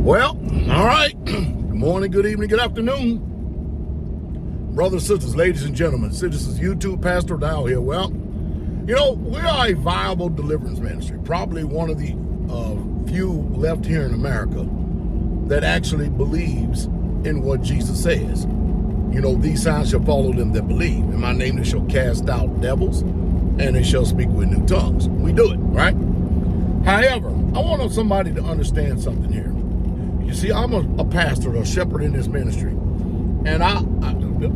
Well, all right. Good morning, good evening, good afternoon. Brothers, sisters, ladies and gentlemen, citizens, YouTube, Pastor Dowell here. Well, you know, we are a viable deliverance ministry, probably one of the few left here in America that actually believes in what Jesus says. You know, these signs shall follow them that believe. In my name they shall cast out devils, and they shall speak with new tongues. We do it, right? However, I want somebody to understand something here. You see, I'm a pastor, a shepherd in this ministry, and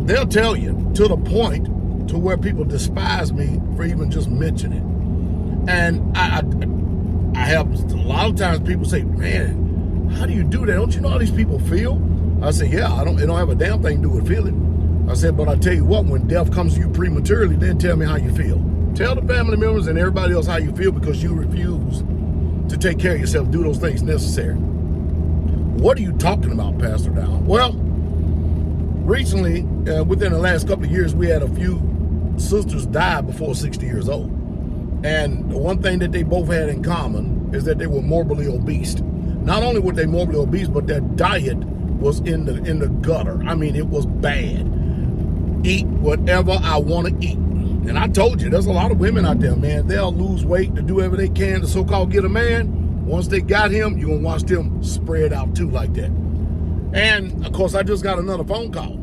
they'll tell you to the point to where people despise me for even just mentioning it. And I have a lot of times people say, man, how do you do that? Don't you know how these people feel? I say, yeah, it don't have a damn thing to do with feeling. I said, but I tell you what, when death comes to you prematurely, then tell me how you feel. Tell the family members and everybody else how you feel because you refuse to take care of yourself, do those things necessary. What are you talking about, Pastor Dowell? Well, recently, within the last couple of years, we had a few sisters die before 60 years old. And the one thing that they both had in common is that they were morbidly obese. Not only were they morbidly obese, but their diet was in the gutter. I mean, it was bad. Eat whatever I want to eat. And I told you, there's a lot of women out there, man. They'll lose weight to do whatever they can to so-called get a man. Once they got him, you're going to watch them spread out too like that. And, of course, I just got another phone call.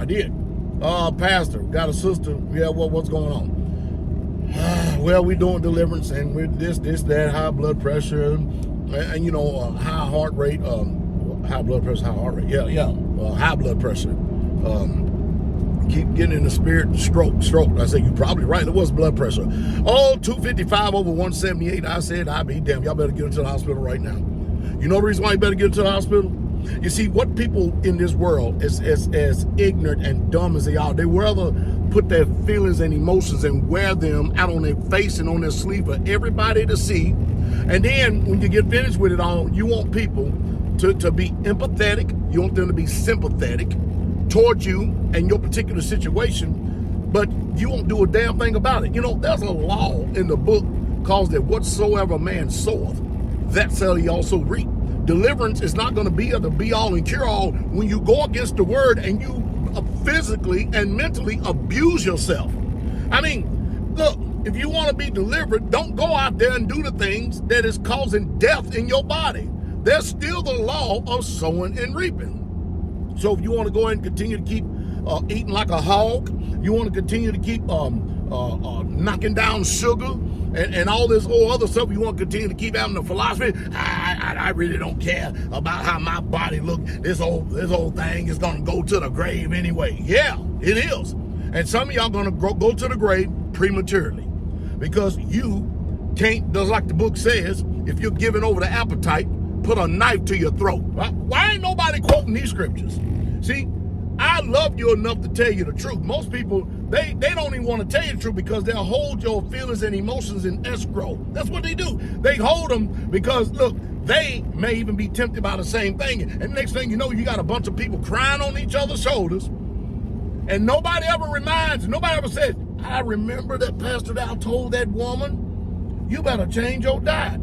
I did. Pastor, got a sister. Yeah, what's going on? Well, we're doing deliverance, and we're this, that, high blood pressure, and you know, high heart rate. High blood pressure, high heart rate. Yeah. High blood pressure. Keep getting in the spirit, stroke. I said, you're probably right. It was blood pressure. Oh, 255 over 178. I said, I be damn. Y'all better get into the hospital right now. You know the reason why you better get into the hospital? You see, what people in this world, as ignorant and dumb as they are, they rather put their feelings and emotions and wear them out on their face and on their sleeve for everybody to see. And then when you get finished with it all, you want people to be empathetic. You want them to be sympathetic towards you and your particular situation, but you won't do a damn thing about it. You know, there's a law in the book calls that whatsoever man soweth, that shall he also reap. Deliverance is not going to be the be-all and cure-all when you go against the word and you physically and mentally abuse yourself. I mean, look, if you want to be delivered, don't go out there and do the things that is causing death in your body. There's still the law of sowing and reaping. So if you want to go ahead and continue to keep eating like a hog, you want to continue to keep knocking down sugar and all this whole other stuff, you want to continue to keep having the philosophy, I really don't care about how my body looks. This whole thing is going to go to the grave anyway. Yeah, it is. And some of y'all going to go to the grave prematurely because you can't, just like the book says, if you're giving over the appetite, put a knife to your throat. Why ain't nobody quoting these scriptures? See, I love you enough to tell you the truth. Most people, they don't even want to tell you the truth because they'll hold your feelings and emotions in escrow. That's what they do. They hold them because, look, they may even be tempted by the same thing. And next thing you know, you got a bunch of people crying on each other's shoulders. And nobody ever reminds, nobody ever says, I remember that Pastor Dowell told that woman, you better change your diet.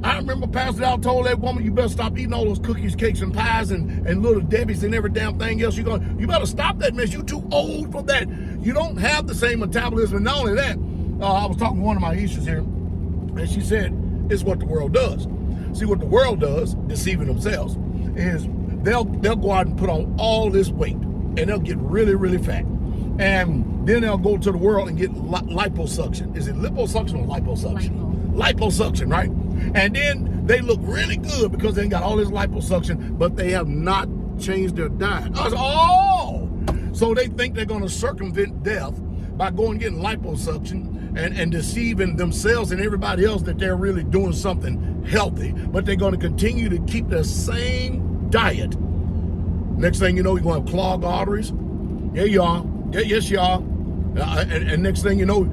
I remember Pastor Dowell told that woman, you better stop eating all those cookies, cakes, and pies and little Debbie's and every damn thing else. You better stop that mess. You're too old for that. You don't have the same metabolism. And not only that, I was talking to one of my issues here, and she said, it's what the world does. See, what the world does, deceiving themselves, is they'll go out and put on all this weight, and they'll get really, really fat. And then they'll go to the world and get liposuction. Is it liposuction or liposuction? Liposuction, right? And then they look really good because they got all this liposuction, but they have not changed their diet. I was, so they think they're going to circumvent death by going and getting liposuction and deceiving themselves and everybody else that they're really doing something healthy, but they're going to continue to keep the same diet. Next thing you know, you're going to have clogged arteries. Yeah, you are. Yes, you are. And next thing you know,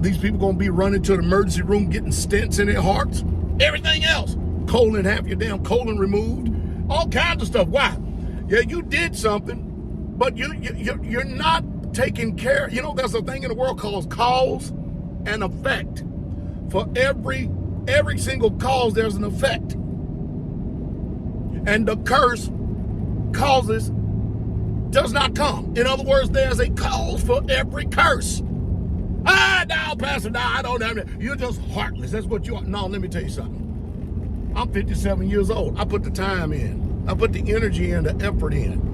these people going to be running to the emergency room getting stents in their hearts. Everything else. Colon, half your damn colon removed. All kinds of stuff. Why? Yeah, you did something, but you're not taking care. You know, there's a thing in the world called cause and effect. For every single cause, there's an effect. and the curse does not come. In other words, there's a cause for every curse. Now, Pastor Dowell, I don't have it. You're just heartless. That's what you are. No, let me tell you something. I'm 57 years old. I put the time in. I put the energy and the effort in.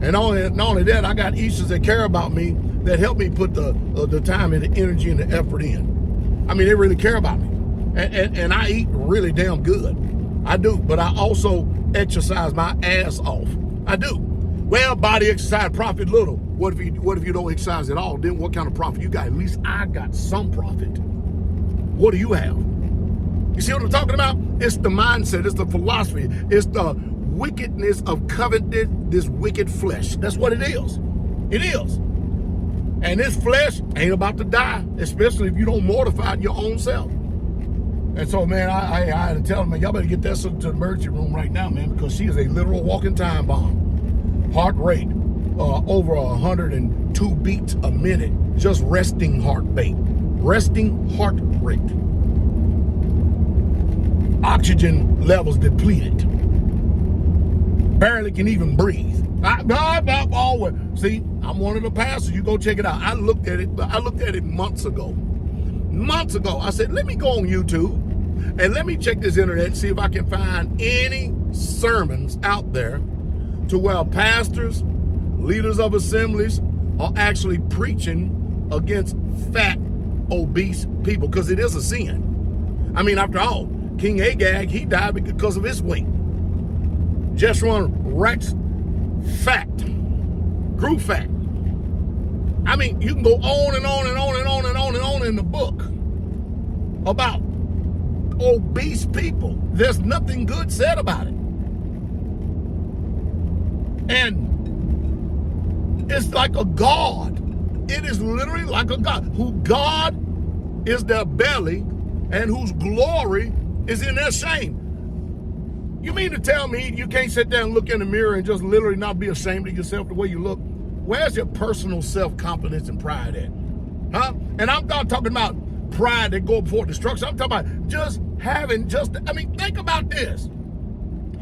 And not only that, I got Easters that care about me that help me put the time and the energy and the effort in. I mean, they really care about me. And I eat really damn good. I do. But I also exercise my ass off. I do. Well, body exercise, profit little. What if you don't exercise at all? Then what kind of profit you got? At least I got some profit. What do you have? You see what I'm talking about? It's the mindset. It's the philosophy. It's the wickedness of coveting this wicked flesh. That's what it is. It is. And this flesh ain't about to die, especially if you don't mortify your own self. And so, man, I had to tell them, man, y'all better get that sister to the emergency room right now, man, because she is a literal walking time bomb. Heart rate over 102 beats a minute, just resting heart rate. Resting heart rate. Oxygen levels depleted. Barely can even breathe. See, I'm one of the pastors. You go check it out. I looked at it months ago. Months ago, I said, let me go on YouTube and let me check this internet and see if I can find any sermons out there to where pastors, leaders of assemblies are actually preaching against fat, obese people, because it is a sin. I mean, after all, King Agag, he died because of his weight. Jeshurun Rex, fat, grew fat. I mean, you can go on and on and on and on and on and on in the book about obese people. There's nothing good said about it. And it's like a god. It is literally like a god. Who God is their belly and whose glory is in their shame. You mean to tell me you can't sit there and look in the mirror and just literally not be ashamed of yourself the way you look? Where's your personal self-confidence and pride at? Huh? And I'm not talking about pride that go before destruction. I'm talking about just having think about this.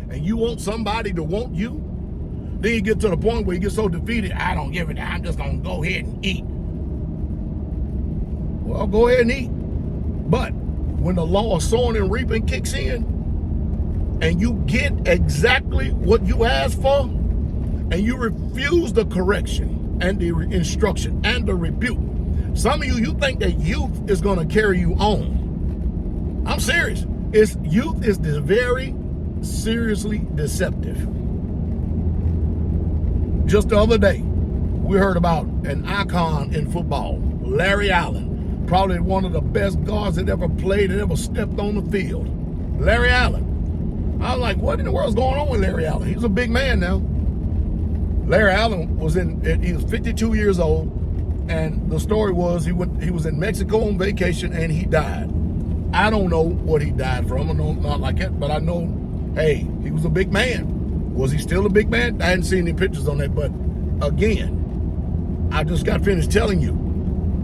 And you want somebody to want you? Then you get to the point where you get so defeated, I don't give it, I'm just going to go ahead and eat. Well, go ahead and eat. But when the law of sowing and reaping kicks in, and you get exactly what you asked for, and you refuse the correction and the instruction and the rebuke. Some of you think that youth is going to carry you on. I'm serious. Youth is very seriously deceptive. Just the other day, we heard about an icon in football, Larry Allen, probably one of the best guards that ever played and ever stepped on the field. Larry Allen. I was like, what in the world's going on with Larry Allen? He's a big man now. Larry Allen he was 52 years old, and the story was he was in Mexico on vacation and he died. I don't know what he died from. I know not like that, but I know, hey, he was a big man. Was he still a big man? I hadn't seen any pictures on that, but again, I just got finished telling you,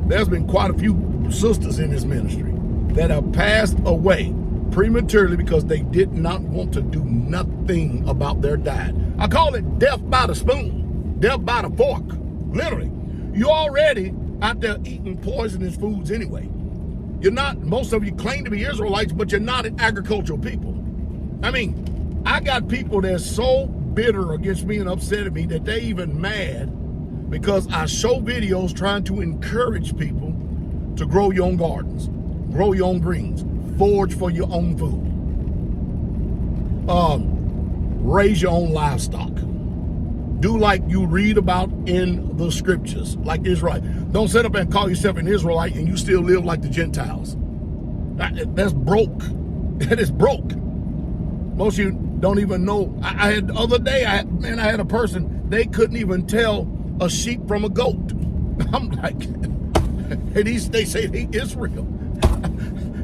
there's been quite a few sisters in this ministry that have passed away prematurely because they did not want to do nothing about their diet. I call it death by the spoon, death by the fork, literally. You're already out there eating poisonous foods anyway. You're not, most of you claim to be Israelites, but you're not agricultural people. I mean, I got people that's so bitter against me and upset at me that they even mad because I show videos trying to encourage people to grow your own gardens, grow your own greens, forage for your own food, raise your own livestock, do like you read about in the scriptures, like Israel. Don't sit up and call yourself an Israelite and you still live like the Gentiles. That's broke. That is broke. Most of you don't even know. I had the other day, I had a person, they couldn't even tell a sheep from a goat. I'm like, and they say they Israel.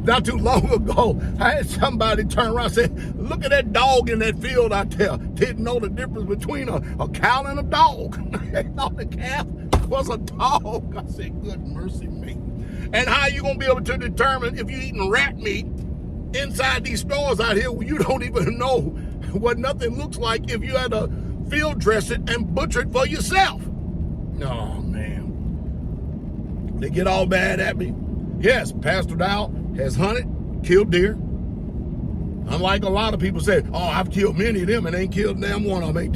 Not too long ago, I had somebody turn around and say, look at that dog in that field out there. Didn't know the difference between a cow and a dog. They thought the calf was a dog. I said, good mercy me. And how are you going to be able to determine if you're eating rat meat inside these stores out here where you don't even know what nothing looks like if you had to field dress it and butcher it for yourself. Oh, man. They get all mad at me. Yes, Pastor Dowell has hunted, killed deer. Unlike a lot of people say, oh, I've killed many of them and ain't killed damn one of them.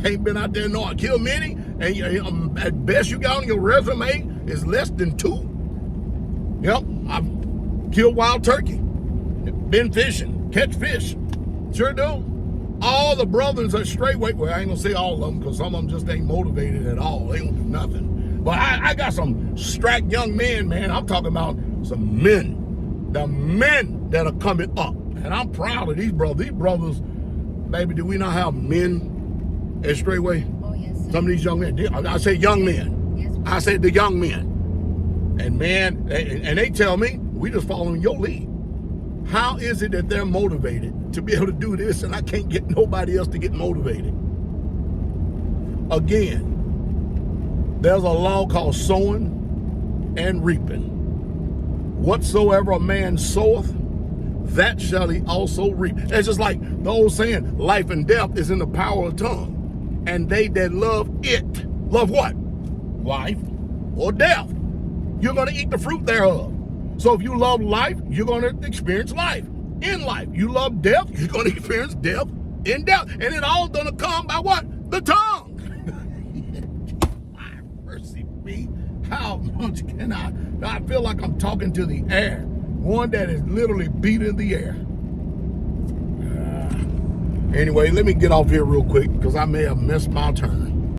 Ain't been out there, no, I killed many. And at best you got on your resume is less than 2. Yep, I've killed wild turkey. Been fishing, catch fish. Sure do. All the brothers at Straitway, well, I ain't gonna say all of them because some of them just ain't motivated at all. They don't do nothing. But I got some strapped young men, man. I'm talking about some men. The men that are coming up. And I'm proud of these brothers. These brothers, baby, do we not have men at Straitway? Oh, yes, sir. Some of these young men. I say young men. Yes, sir. I said the young men. And man, and they tell me, we just following your lead. How is it that they're motivated to be able to do this and I can't get nobody else to get motivated? Again, there's a law called sowing and reaping. Whatsoever a man soweth, that shall he also reap. It's just like the old saying, life and death is in the power of the tongue. And they that love it, love what? Life or death. You're going to eat the fruit thereof. So if you love life, you're going to experience life in life. You love death, you're going to experience death in death. And it all going to come by what? The tongue. Mercy me. How much can I feel like I'm talking to the air. One that is literally beating the air. Anyway, let me get off here real quick because I may have missed my turn.